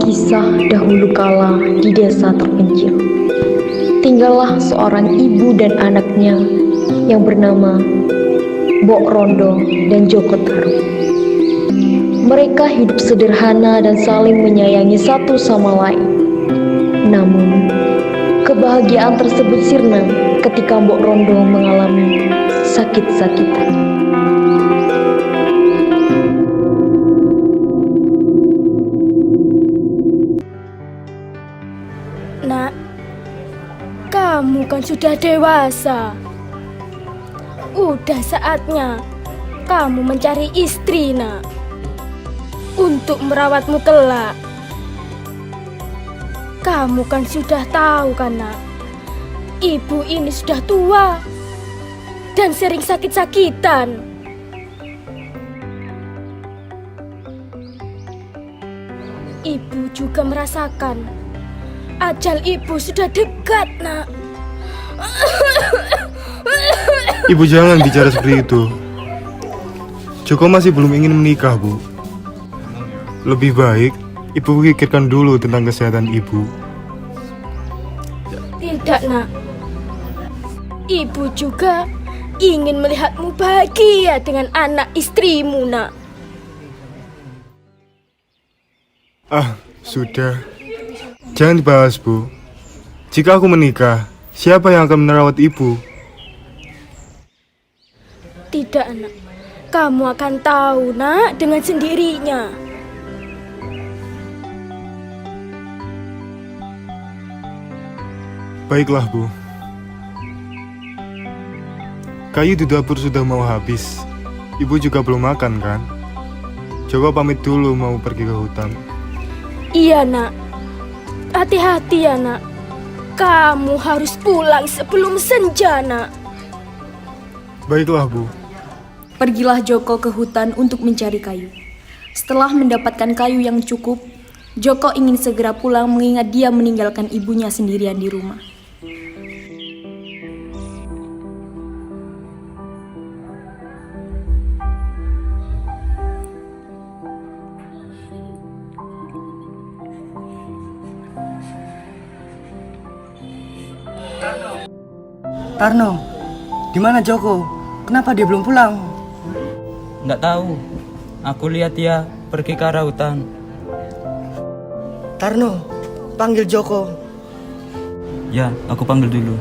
Kisah dahulu kala di desa terpencil, tinggallah seorang ibu dan anaknya yang bernama Mbok Rondo dan Joko Tarub. Mereka hidup sederhana dan saling menyayangi satu sama lain. Namun, kebahagiaan tersebut sirna ketika Mbok Rondo mengalami sakit-sakitan. Nak, kamu kan sudah dewasa. Udah saatnya kamu mencari istri, nak, untuk merawatmu kelak. Kamu kan sudah tahu kan, nak, ibu ini sudah tua dan sering sakit-sakitan. Ibu juga merasakan ajal ibu sudah dekat, nak. Ibu jangan bicara seperti itu. Joko masih belum ingin menikah, Bu. Lebih baik ibu pikirkan dulu tentang kesehatan ibu. Tidak, nak. Ibu juga ingin melihatmu bahagia dengan anak istrimu, nak. Ah, sudah. Jangan dibahas, Bu. Jika aku menikah, siapa yang akan merawat ibu? Tidak, nak. Kamu akan tahu, nak, dengan sendirinya. Baiklah, Bu. Kayu di dapur sudah mau habis. Ibu juga belum makan, kan? Joko pamit dulu mau pergi ke hutan. Iya, nak. Hati-hati ya, nak. Kamu harus pulang sebelum senja, nak. Baiklah, Bu. Pergilah Joko ke hutan untuk mencari kayu. Setelah mendapatkan kayu yang cukup, Joko ingin segera pulang mengingat dia meninggalkan ibunya sendirian di rumah. Tarno, di mana Joko? Kenapa dia belum pulang? Nggak tahu. Aku lihat dia pergi ke arah hutan. Tarno, panggil Joko. Ya, aku panggil dulu.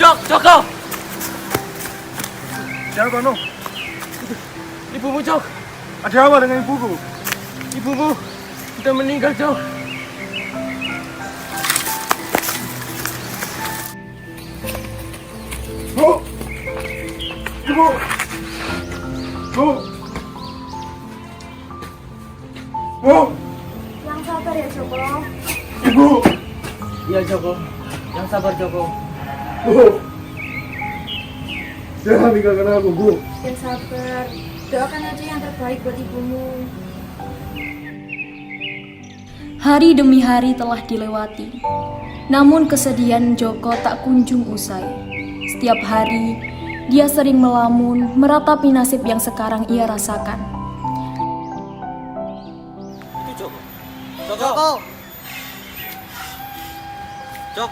Joko! Siapa, No? Ibumu, Jok! Ada apa dengan ibuku? Ibumu sudah meninggal, Jok! Bu! Ibu! Bu! Bu! Yang sabar ya, Joko. Ibu! Iya Joko, yang sabar Joko. Bu! Jangan tinggalkan aku, Bu. Yang sabar. Doakan aja yang terbaik buat ibumu. Hari demi hari telah dilewati. Namun kesedihan Joko tak kunjung usai. Setiap hari, dia sering melamun, meratapi nasib yang sekarang ia rasakan. Itu Joko. Joko! Jok!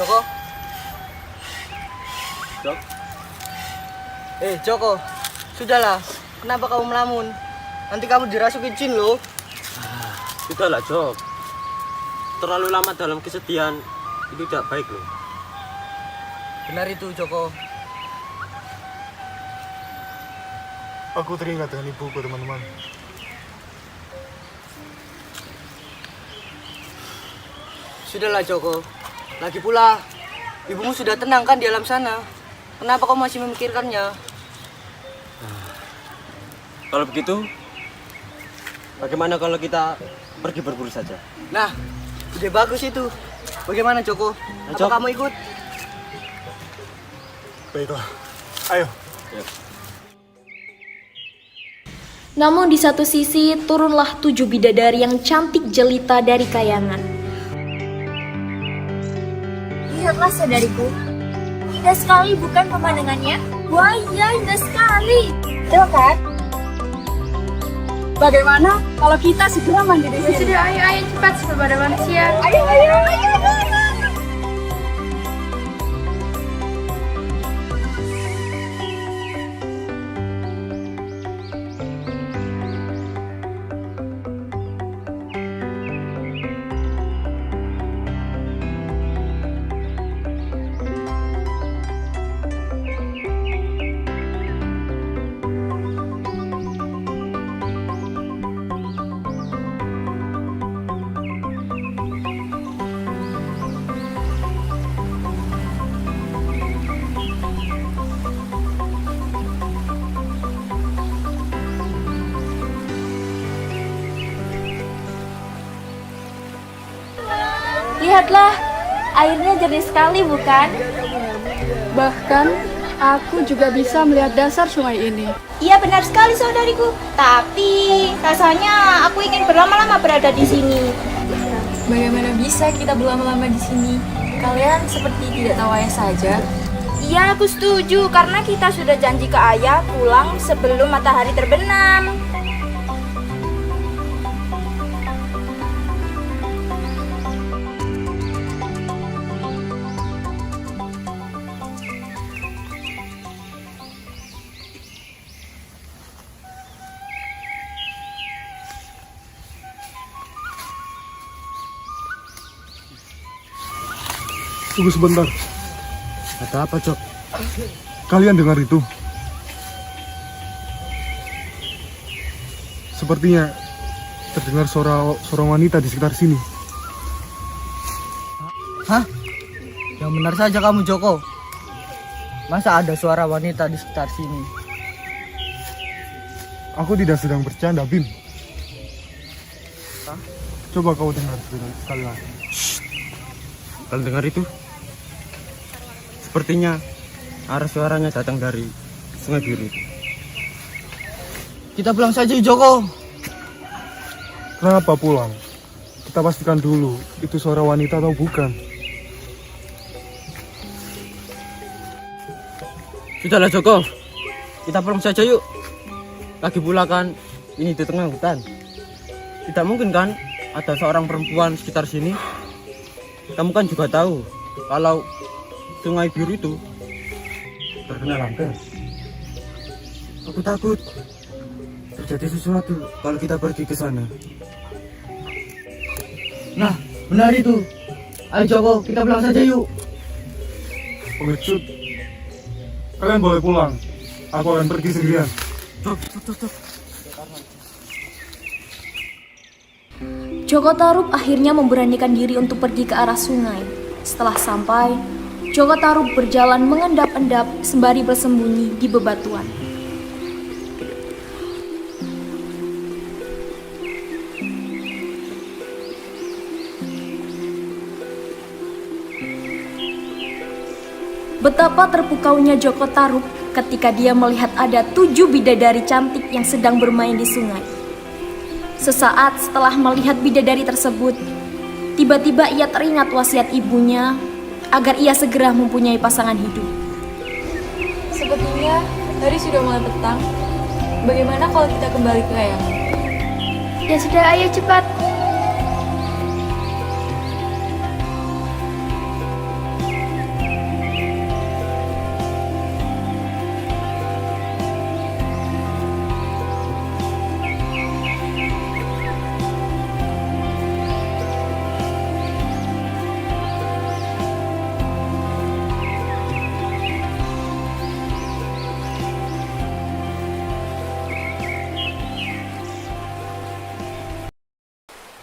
Joko? Jok? Joko, sudahlah. Kenapa kamu melamun? Nanti kamu dirasukin jin loh. Sudahlah, Jok. Terlalu lama dalam kesedihan itu tidak baik loh. Benar itu Joko. Aku teringat dengan ibuku, teman-teman. Sudahlah Joko. Lagi pula, ibumu sudah tenang kan di alam sana. Kenapa kau masih memikirkannya? Kalau begitu, bagaimana kalau kita pergi berburu saja? Nah, ide bagus itu. Bagaimana Joko? Apa Jok. kamu ikut? Baiklah. Ayo. Namun di satu sisi turunlah 7 bidadari yang cantik jelita dari kayangan. Lihatlah saudariku. Indah sekali bukan pemandangannya? Wah iya, indah sekali. Betul kan? Bagaimana kalau kita segera mandi di sini? Sudah, ayo cepat sebelum ada manusia. Ayo. Lihatlah, airnya jernih sekali bukan? Bahkan aku juga bisa melihat dasar sungai ini. Iya benar sekali saudariku. Tapi rasanya aku ingin berlama-lama berada di sini. Bagaimana bisa kita berlama-lama di sini? Kalian seperti tidak tahu ayah saja. Iya, aku setuju karena kita sudah janji ke ayah pulang sebelum matahari terbenam. Tunggu sebentar. Ada apa, Jok? Kalian dengar itu? Sepertinya terdengar suara wanita di sekitar sini. Hah? Yang benar saja kamu Joko. Masa ada suara wanita di sekitar sini? Aku tidak sedang bercanda, Bim. Coba kau dengar sekali lagi. Kalian dengar itu? Sepertinya arah suaranya datang dari Sungai Biru. Kita pulang saja Joko. Kenapa pulang? Kita pastikan dulu itu suara wanita atau bukan. Sudahlah Joko, kita pulang saja yuk. Lagi pula kan ini di tengah hutan. Tidak mungkin kan ada seorang perempuan sekitar sini. Kamu kan juga tahu kalau Sungai Biru itu terkenal langka. Aku takut terjadi sesuatu kalau kita pergi ke sana. Nah, benar itu. Ayo Joko, kita pulang saja yuk. Pengecut. Kalian boleh pulang. Aku akan pergi sendirian. Stop. Joko Tarub akhirnya memberanikan diri untuk pergi ke arah sungai. Setelah sampai, Joko Tarub berjalan mengendap-endap sembari bersembunyi di bebatuan. Betapa terpukaunya Joko Tarub ketika dia melihat ada 7 bidadari cantik yang sedang bermain di sungai. Sesaat setelah melihat bidadari tersebut, tiba-tiba ia teringat wasiat ibunya agar ia segera mempunyai pasangan hidup. Sepertinya hari sudah mulai petang. Bagaimana kalau kita kembali ke kayangan? Ya sudah, ayo cepat.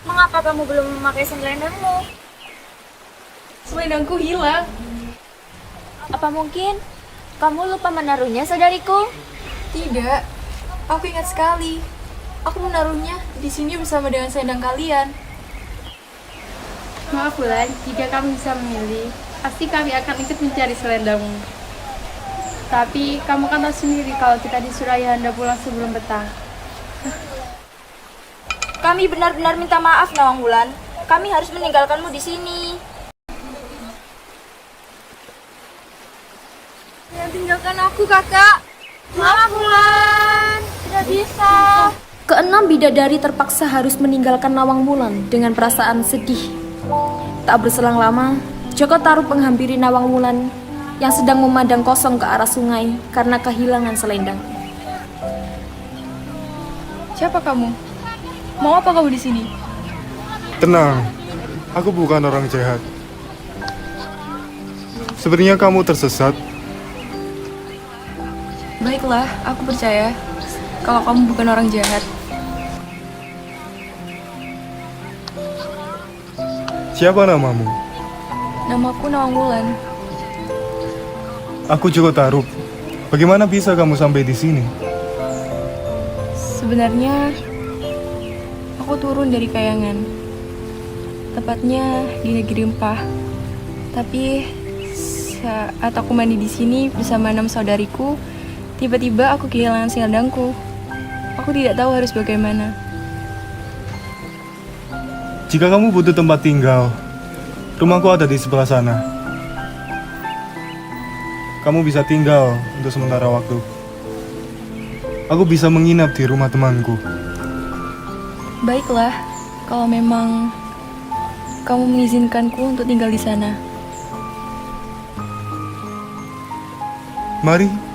Mengapa kamu belum memakai selendangmu? Selendangku hilang. Apa mungkin kamu lupa menaruhnya, saudariku? Tidak, aku ingat sekali. Aku menaruhnya di sini bersama dengan selendang kalian. Maaf Bulan, jika kamu bisa memilih, pasti kami akan ikut mencari selendangmu. Tapi kamu kan tahu sendiri kalau kita disuruh ayahanda pulang sebelum petang. Kami benar-benar minta maaf, Nawang Wulan. Kami harus meninggalkanmu di sini. tinggalkan aku, Kakak. Maaf, Wulan. Tidak bisa. Keenam bidadari terpaksa harus meninggalkan Nawang Wulan dengan perasaan sedih. Tak berselang lama, Joko Tarub menghampiri Nawang Wulan yang sedang memandang kosong ke arah sungai karena kehilangan selendang. Siapa kamu? Mau apa kamu di sini? Tenang, aku bukan orang jahat. Sepertinya kamu tersesat. Baiklah, aku percaya kalau kamu bukan orang jahat. Siapa namamu? Namaku Nawang Wulan. Aku Joko Tarub. Bagaimana bisa kamu sampai di sini? Sebenarnya aku turun dari Kayangan, tepatnya di Negeri Empah. Tapi saat aku mandi di sini bersama 6 saudariku, tiba-tiba aku kehilangan selendangku. Aku tidak tahu harus bagaimana. Jika kamu butuh tempat tinggal, rumahku ada di sebelah sana. Kamu bisa tinggal untuk sementara waktu. Aku bisa menginap di rumah temanku. Baiklah, kalau memang kamu mengizinkanku untuk tinggal di sana. Mari.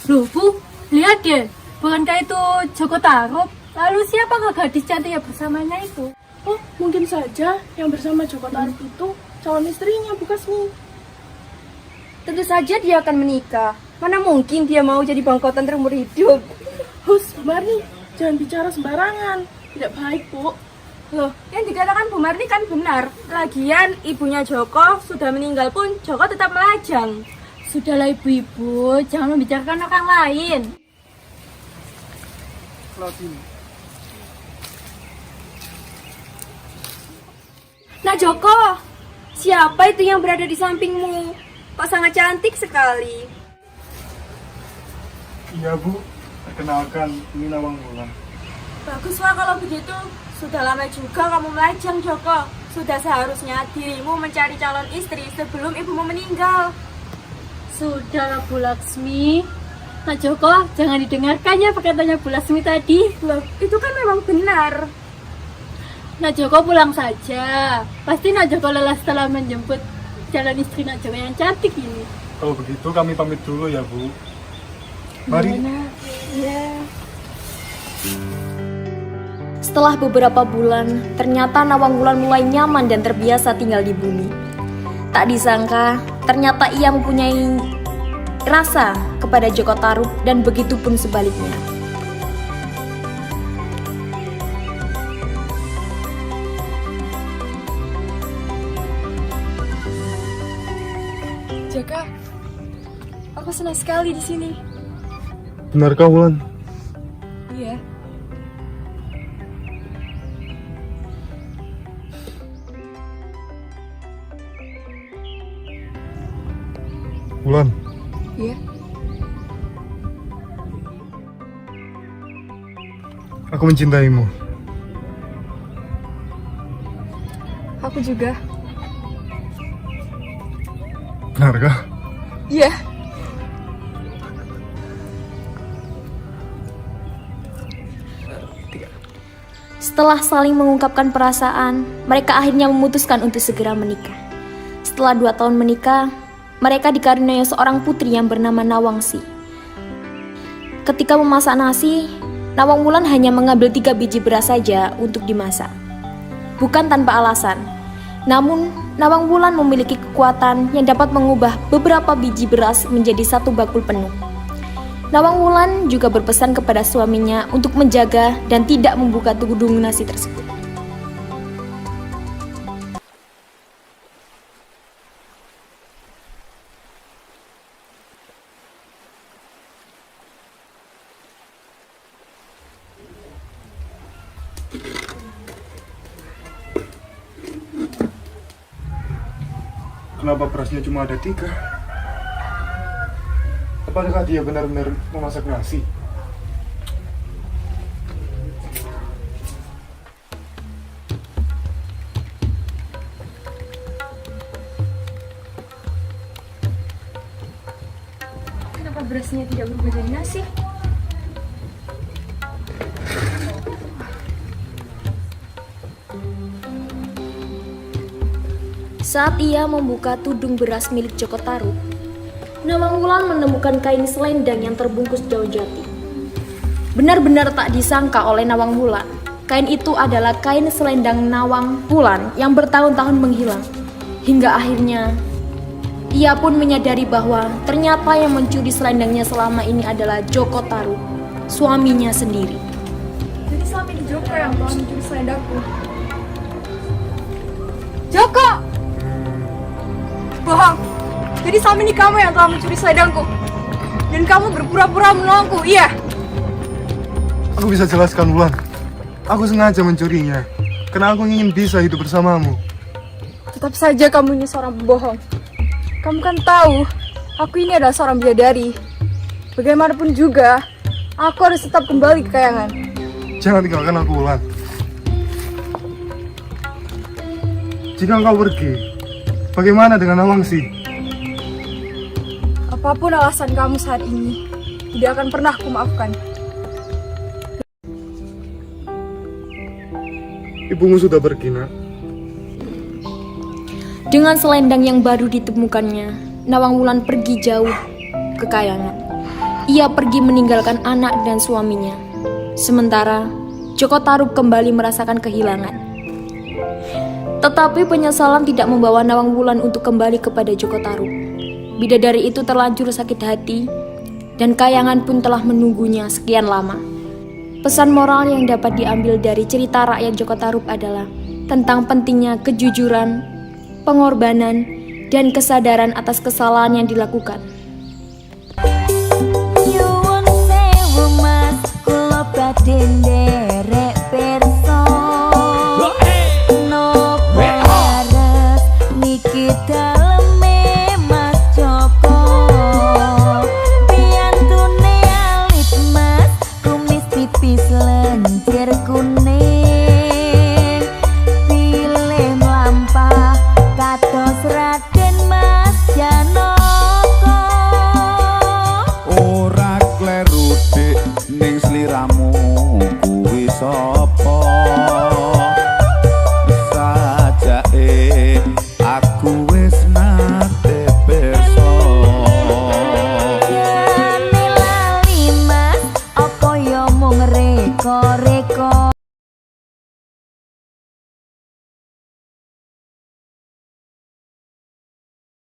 Loh Bu, lihat deh, bukankah itu Joko Tarub? Lalu siapakah gadis cantik yang bersamanya itu? Oh, mungkin saja yang bersama Joko Tarub itu calon istrinya Bu Kasmi. Tentu saja dia akan menikah. Mana mungkin dia mau jadi bangkotan terumur hidup? Hus, Bu Marni, jangan bicara sembarangan. Tidak baik, Bu. Loh, yang dikatakan Bu Marni kan benar. Lagian ibunya Joko sudah meninggal pun Joko tetap melajang. Sudahlah ibu-ibu, jangan membicarakan orang lain. Nah Joko, siapa itu yang berada di sampingmu? Kok sangat cantik sekali. Iya Bu, perkenalkan ini Nawang Wulan. Baguslah kalau begitu. Sudah lama juga kamu melajang Joko. Sudah seharusnya dirimu mencari calon istri sebelum ibumu meninggal. Sudah Bu Laksmi. Nah Joko, jangan didengarkan ya perkataannya Bu Laksmi tadi. Loh, itu kan memang benar. Nah Joko pulang saja. Pasti Nah Joko lelah setelah menjemput calon istri Nah Joko yang cantik ini. Kalau begitu kami pamit dulu ya Bu. Mari. Ya. Setelah beberapa bulan, ternyata Nawang Wulan mulai nyaman dan terbiasa tinggal di bumi. Tak disangka, ternyata ia mempunyai rasa kepada Joko Tarub dan begitu pun sebaliknya. Jaka, aku senang sekali di sini. Benarkah Wulan? Iya. Wulan, Iya. aku mencintaimu. Aku juga. Benarkah? Iya. Setelah saling mengungkapkan perasaan, mereka akhirnya memutuskan untuk segera menikah. Setelah 2 tahun menikah, mereka dikaruniai seorang putri yang bernama Nawangsi. Ketika memasak nasi, Nawang Wulan hanya mengambil 3 biji beras saja untuk dimasak. Bukan tanpa alasan, namun Nawang Wulan memiliki kekuatan yang dapat mengubah beberapa biji beras menjadi 1 bakul penuh. Nawang Wulan juga berpesan kepada suaminya untuk menjaga dan tidak membuka tudung nasi tersebut. Kenapa berasnya cuma ada 3? Apakah dia benar-benar memasak nasi? Kenapa berasnya tidak berubah jadi nasi? Saat ia membuka tudung beras milik Joko Tarub, Nawang Wulan menemukan kain selendang yang terbungkus daun jati. Benar-benar tak disangka oleh Nawang Wulan, kain itu adalah kain selendang Nawang Wulan yang bertahun-tahun menghilang. Hingga akhirnya, ia pun menyadari bahwa ternyata yang mencuri selendangnya selama ini adalah Joko Tarub, suaminya sendiri. Jadi selama ini Joko yang telah mencuri selendangku. Joko! Bohong! Jadi selama ini kamu yang telah mencuri selendangku. Dan kamu berpura-pura menolongku, iya? Aku bisa jelaskan, Wulan. Aku sengaja mencurinya, karena aku ingin bisa hidup bersamamu. Tetap saja kamu ini seorang pembohong. Kamu kan tahu, aku ini adalah seorang bidadari. Bagaimanapun juga, aku harus tetap kembali ke Kayangan. Jangan tinggalkan aku, Wulan. Jika engkau pergi, bagaimana dengan Nawangsi? Apapun alasan kamu saat ini, tidak akan pernah aku maafkan. Ibumu sudah pergi, nak. Dengan selendang yang baru ditemukannya, Nawang Wulan pergi jauh ke Kayangan. Ia pergi meninggalkan anak dan suaminya. Sementara Joko Tarub kembali merasakan kehilangan. Tetapi penyesalan tidak membawa Nawang Wulan untuk kembali kepada Joko Tarub. Bidadari itu terlanjur sakit hati, dan Kayangan pun telah menunggunya sekian lama. Pesan moral yang dapat diambil dari cerita rakyat Joko Tarub adalah tentang pentingnya kejujuran, pengorbanan, dan kesadaran atas kesalahan yang dilakukan. Nyuwun sewu mas, kula badhe nderek pirsa. Nopo leres niki daleme Mas Joko. Piyantune alit mas, kumis pipis lenjer kuning. Pilih mlampah kados Raden Mas Janaka. Ora kleru dik ning